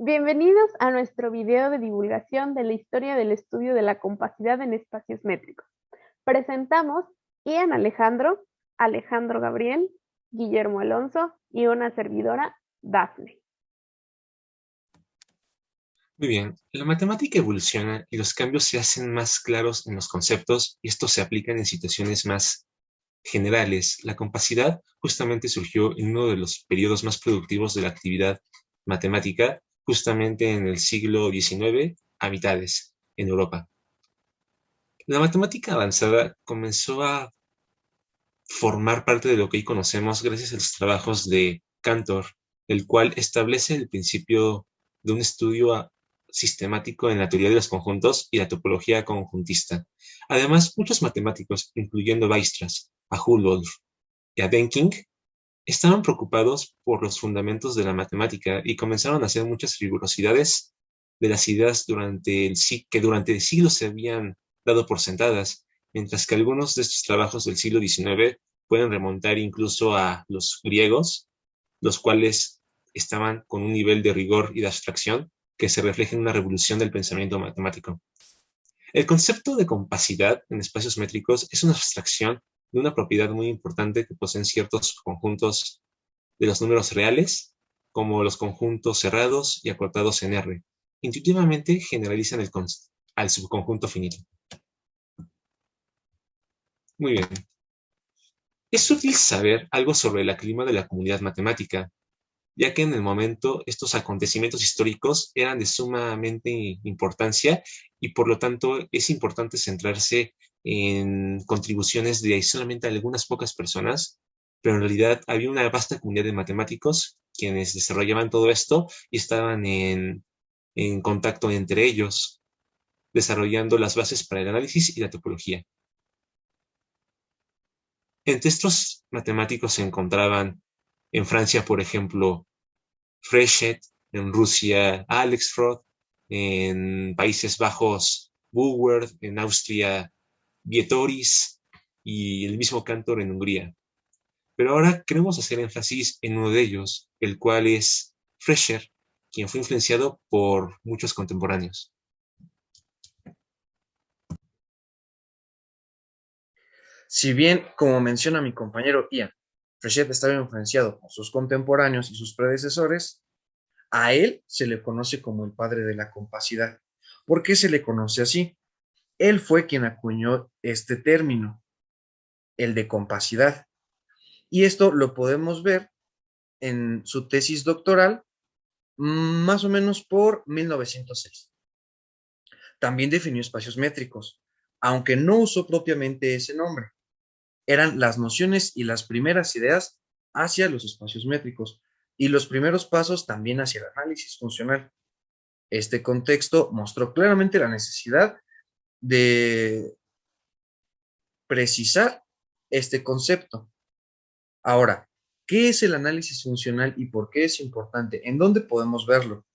Bienvenidos a nuestro video de divulgación de la historia del estudio de la compacidad en espacios métricos. Presentamos Ian Alejandro, Alejandro Gabriel, Guillermo Alonso y una servidora, Dafne. Muy bien, la matemática evoluciona y los cambios se hacen más claros en los conceptos y estos se aplican en situaciones más generales. La compacidad justamente surgió en uno de los periodos más productivos de la actividad matemática, justamente en el siglo XIX a mitades, en Europa. La matemática avanzada comenzó a formar parte de lo que hoy conocemos gracias a los trabajos de Cantor, el cual establece el principio de un estudio sistemático en la teoría de los conjuntos y la topología conjuntista. Además, muchos matemáticos, incluyendo Weierstrass, a Hultdorf y a Dehmking, estaban preocupados por los fundamentos de la matemática y comenzaron a hacer muchas rigurosidades de las ideas que durante siglos se habían dado por sentadas, mientras que algunos de estos trabajos del siglo XIX pueden remontar incluso a los griegos, los cuales estaban con un nivel de rigor y de abstracción que se refleja en una revolución del pensamiento matemático. El concepto de compacidad en espacios métricos es una abstracción de una propiedad muy importante que poseen ciertos conjuntos de los números reales, como los conjuntos cerrados y acortados en R. Intuitivamente generalizan al subconjunto finito. Muy bien. Es útil saber algo sobre el clima de la comunidad matemática, ya que en el momento estos acontecimientos históricos eran de sumamente importancia y por lo tanto es importante centrarse en contribuciones de solamente algunas pocas personas, pero en realidad había una vasta comunidad de matemáticos quienes desarrollaban todo esto y estaban en contacto entre ellos, desarrollando las bases para el análisis y la topología. Entre estos matemáticos se encontraban en Francia, por ejemplo, Fréchet, en Rusia, Alexström, en Países Bajos, Bulwer, en Austria, Vietoris y el mismo Cantor en Hungría. Pero ahora queremos hacer énfasis en uno de ellos, el cual es Fréchet, quien fue influenciado por muchos contemporáneos. Si bien, como menciona mi compañero Ian, Fréchet estaba influenciado por sus contemporáneos y sus predecesores, a él se le conoce como el padre de la compacidad. ¿Por qué se le conoce así? Él fue quien acuñó este término, el de compacidad. Y esto lo podemos ver en su tesis doctoral, más o menos por 1906. También definió espacios métricos, aunque no usó propiamente ese nombre. Eran las nociones y las primeras ideas hacia los espacios métricos y los primeros pasos también hacia el análisis funcional. Este contexto mostró claramente la necesidad de precisar este concepto. Ahora, ¿qué es el análisis funcional y por qué es importante? ¿En dónde podemos verlo?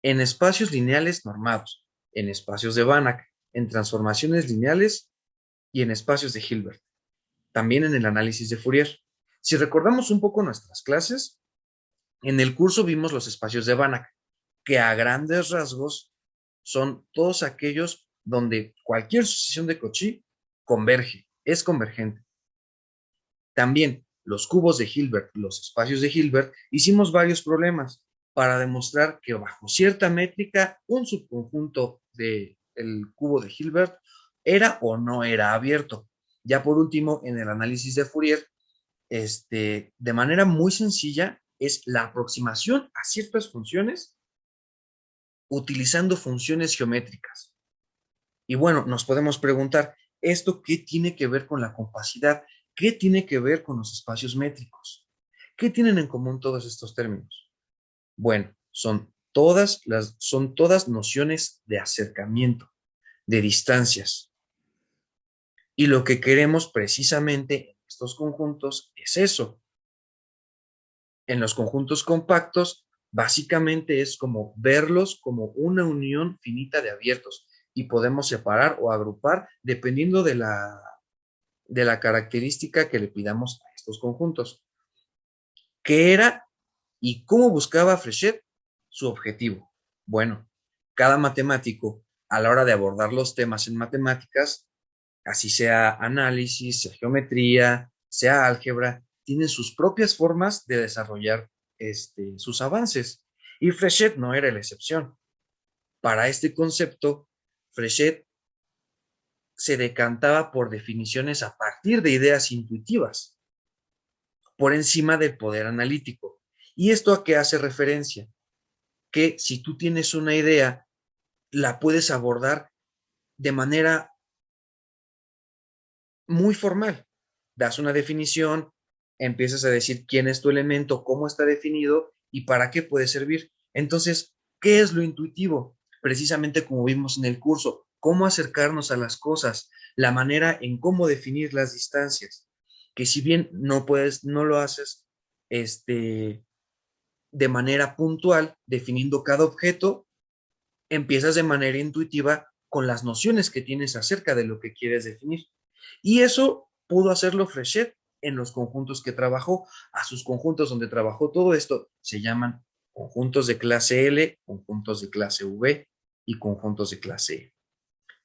En espacios lineales normados, en espacios de Banach, en transformaciones lineales y en espacios de Hilbert. También en el análisis de Fourier. Si recordamos un poco nuestras clases, en el curso vimos los espacios de Banach, que a grandes rasgos son todos aquellos donde cualquier sucesión de Cauchy converge, es convergente. También los cubos de Hilbert, los espacios de Hilbert, hicimos varios problemas para demostrar que bajo cierta métrica un subconjunto del cubo de Hilbert era o no era abierto. Ya por último, en el análisis de Fourier, de manera muy sencilla, es la aproximación a ciertas funciones utilizando funciones geométricas. Y bueno, nos podemos preguntar, ¿esto qué tiene que ver con la compacidad? ¿Qué tiene que ver con los espacios métricos? ¿Qué tienen en común todos estos términos? Bueno, son todas nociones de acercamiento, de distancias. Y lo que queremos precisamente en estos conjuntos es eso. En los conjuntos compactos, básicamente es como verlos como una unión finita de abiertos y podemos separar o agrupar dependiendo de la característica que le pidamos a estos conjuntos. ¿Qué era y cómo buscaba Fréchet? su objetivo? Bueno, cada matemático, a la hora de abordar los temas en matemáticas, así sea análisis, sea geometría, sea álgebra, tienen sus propias formas de desarrollar sus avances. Y Fréchet no era la excepción. Para este concepto, Fréchet se decantaba por definiciones a partir de ideas intuitivas, por encima del poder analítico. ¿Y esto a qué hace referencia? Que si tú tienes una idea, la puedes abordar de manera muy formal. Das una definición, empiezas a decir quién es tu elemento, cómo está definido y para qué puede servir. Entonces, ¿qué es lo intuitivo? Precisamente como vimos en el curso, cómo acercarnos a las cosas, la manera en cómo definir las distancias, que si bien no lo haces de manera puntual, definiendo cada objeto, empiezas de manera intuitiva con las nociones que tienes acerca de lo que quieres definir. Y eso pudo hacerlo Fréchet en los conjuntos que trabajó. A sus conjuntos donde trabajó todo esto se llaman conjuntos de clase L, conjuntos de clase V y conjuntos de clase E.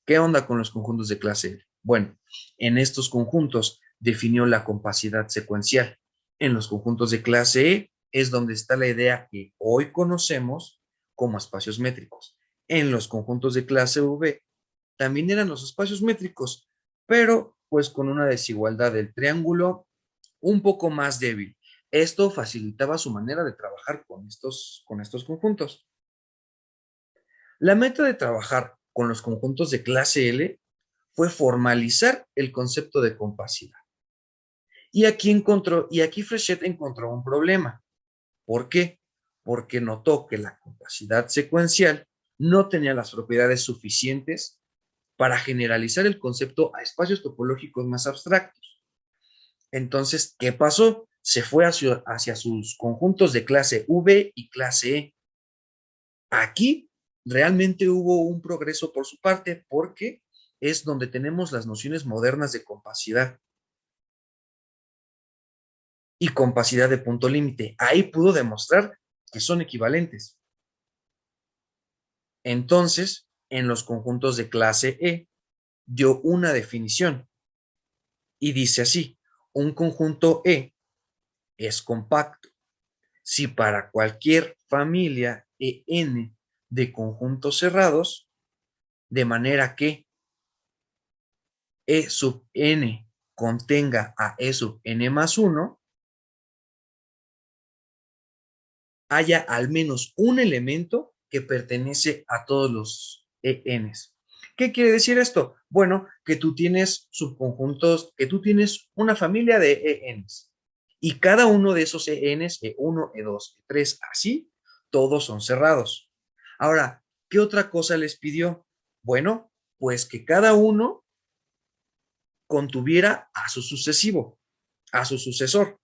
¿Qué onda con los conjuntos de clase L? Bueno, en estos conjuntos definió la compacidad secuencial. En los conjuntos de clase E es donde está la idea que hoy conocemos como espacios métricos. En los conjuntos de clase V también eran los espacios métricos, pero pues con una desigualdad del triángulo un poco más débil. Esto facilitaba su manera de trabajar con estos conjuntos. La meta de trabajar con los conjuntos de clase L fue formalizar el concepto de compacidad. Y aquí Fréchet encontró un problema. ¿Por qué? Porque notó que la compacidad secuencial no tenía las propiedades suficientes para generalizar el concepto a espacios topológicos más abstractos. Entonces, ¿qué pasó? Se fue hacia sus conjuntos de clase V y clase E. Aquí realmente hubo un progreso por su parte porque es donde tenemos las nociones modernas de compacidad y compacidad de punto límite. Ahí pudo demostrar que son equivalentes. Entonces, en los conjuntos de clase E, dio una definición y dice así: un conjunto E es compacto si para cualquier familia EN de conjuntos cerrados, de manera que E sub n contenga a E sub n más 1, haya al menos un elemento que pertenece a todos los ENs. ¿Qué quiere decir esto? Bueno, que tú tienes subconjuntos, que tú tienes una familia de ENs y cada uno de esos ENs, E1, E2, E3, así, todos son cerrados. Ahora, ¿qué otra cosa les pidió? Bueno, pues que cada uno contuviera a su sucesivo, a su sucesor.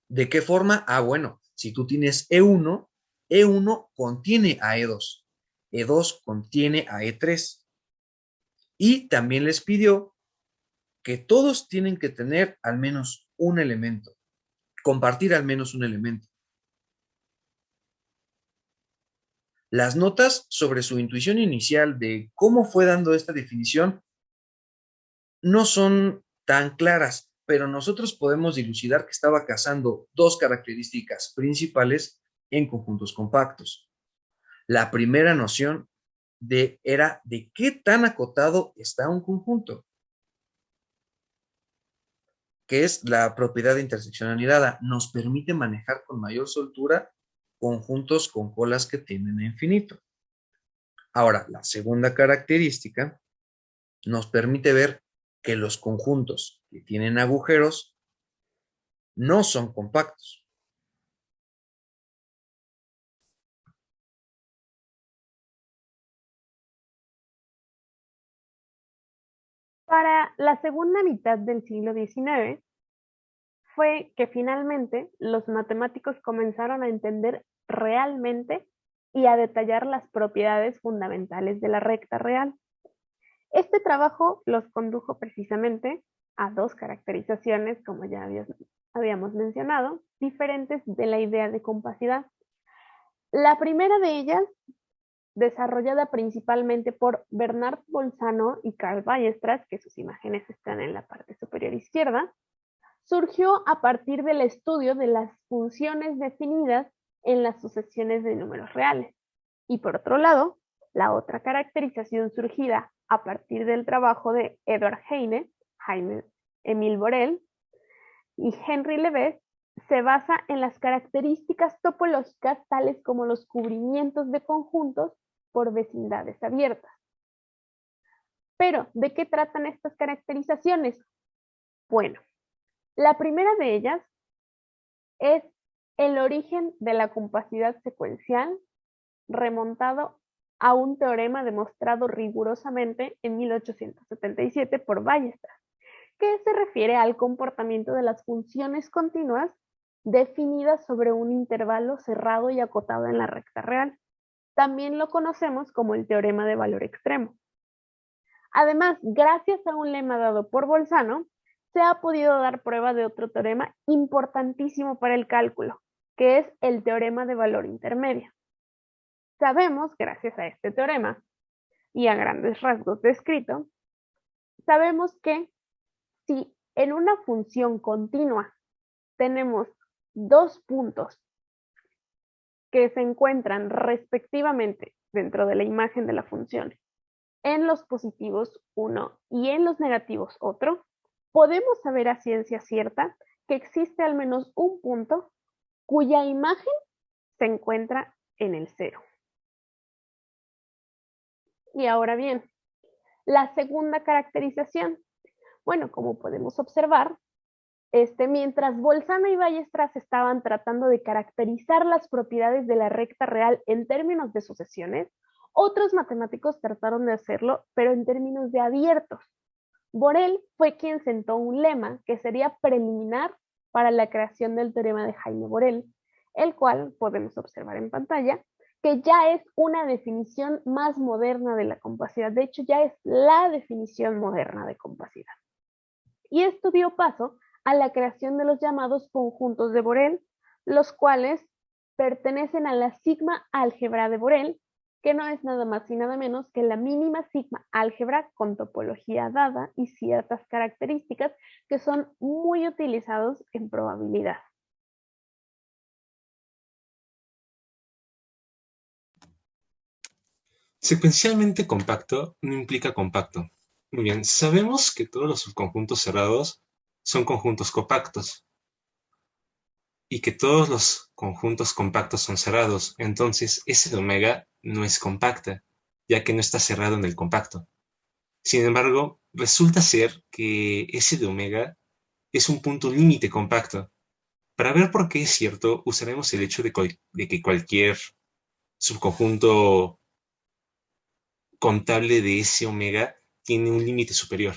¿De qué forma? Ah, bueno, si tú tienes E1, E1 contiene a E2, E2 contiene a E3. Y también les pidió que todos tienen que tener al menos un elemento, compartir al menos un elemento. Las notas sobre su intuición inicial de cómo fue dando esta definición no son tan claras, pero nosotros podemos dilucidar que estaba cazando dos características principales en conjuntos compactos. La primera noción era de qué tan acotado está un conjunto, que es la propiedad de intersección anidada. Nos permite manejar con mayor soltura conjuntos con colas que tienden a infinito. Ahora, la segunda característica nos permite ver que los conjuntos que tienen agujeros no son compactos. Para la segunda mitad del siglo XIX fue que finalmente los matemáticos comenzaron a entender realmente y a detallar las propiedades fundamentales de la recta real. Este trabajo los condujo precisamente a dos caracterizaciones, como ya habíamos mencionado, diferentes de la idea de compacidad. La primera de ellas, desarrollada principalmente por Bernard Bolzano y Carl Weierstrass, que sus imágenes están en la parte superior izquierda, surgió a partir del estudio de las funciones definidas en las sucesiones de números reales. Y por otro lado, la otra caracterización surgida a partir del trabajo de Edward Heine, Emile Borel y Henri Levesque, se basa en las características topológicas tales como los cubrimientos de conjuntos por vecindades abiertas. Pero, ¿de qué tratan estas caracterizaciones? Bueno, la primera de ellas es el origen de la compacidad secuencial remontado a un teorema demostrado rigurosamente en 1877 por Weierstrass, que se refiere al comportamiento de las funciones continuas definidas sobre un intervalo cerrado y acotado en la recta real. También lo conocemos como el teorema de valor extremo. Además, gracias a un lema dado por Bolzano, se ha podido dar prueba de otro teorema importantísimo para el cálculo, que es el teorema de valor intermedio. Sabemos, gracias a este teorema, y a grandes rasgos descrito, sabemos que si en una función continua tenemos dos puntos que se encuentran respectivamente dentro de la imagen de la función, en los positivos uno y en los negativos otro, podemos saber a ciencia cierta que existe al menos un punto cuya imagen se encuentra en el cero. Y ahora bien, la segunda caracterización. Bueno, como podemos observar, mientras Bolzano y Weierstrass estaban tratando de caracterizar las propiedades de la recta real en términos de sucesiones, otros matemáticos trataron de hacerlo, pero en términos de abiertos. Borel fue quien sentó un lema que sería preliminar para la creación del teorema de Heine-Borel, el cual podemos observar en pantalla, que ya es una definición más moderna de la compacidad. De hecho, ya es la definición moderna de compacidad. Y esto dio paso a la creación de los llamados conjuntos de Borel, los cuales pertenecen a la sigma álgebra de Borel, que no es nada más y nada menos que la mínima sigma álgebra con topología dada y ciertas características que son muy utilizados en probabilidad. Secuencialmente compacto no implica compacto. Muy bien, sabemos que todos los subconjuntos cerrados son conjuntos compactos y que todos los conjuntos compactos son cerrados. Entonces, S de omega no es compacta, ya que no está cerrado en el compacto. Sin embargo, resulta ser que S de omega es un punto límite compacto. Para ver por qué es cierto, usaremos el hecho de que cualquier subconjunto contable de S omega tiene un límite superior.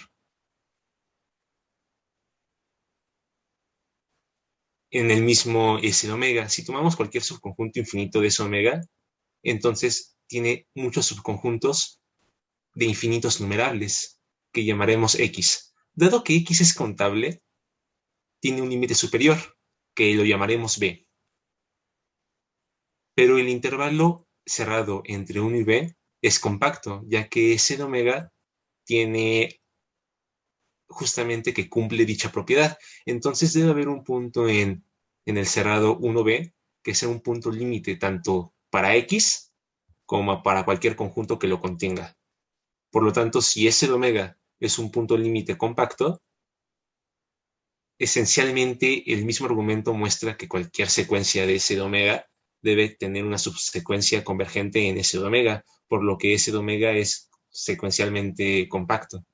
En el mismo S de omega, si tomamos cualquier subconjunto infinito de S omega, entonces tiene muchos subconjuntos de infinitos numerables, que llamaremos X. Dado que X es contable, tiene un límite superior, que lo llamaremos B. Pero el intervalo cerrado entre 1 y B es compacto, ya que S de omega tiene justamente que cumple dicha propiedad. Entonces debe haber un punto en el cerrado 1B que sea un punto límite tanto para X como para cualquier conjunto que lo contenga. Por lo tanto, si S de omega es un punto límite compacto, esencialmente el mismo argumento muestra que cualquier secuencia de S de omega debe tener una subsecuencia convergente en S de omega, por lo que S de omega es secuencialmente compacto.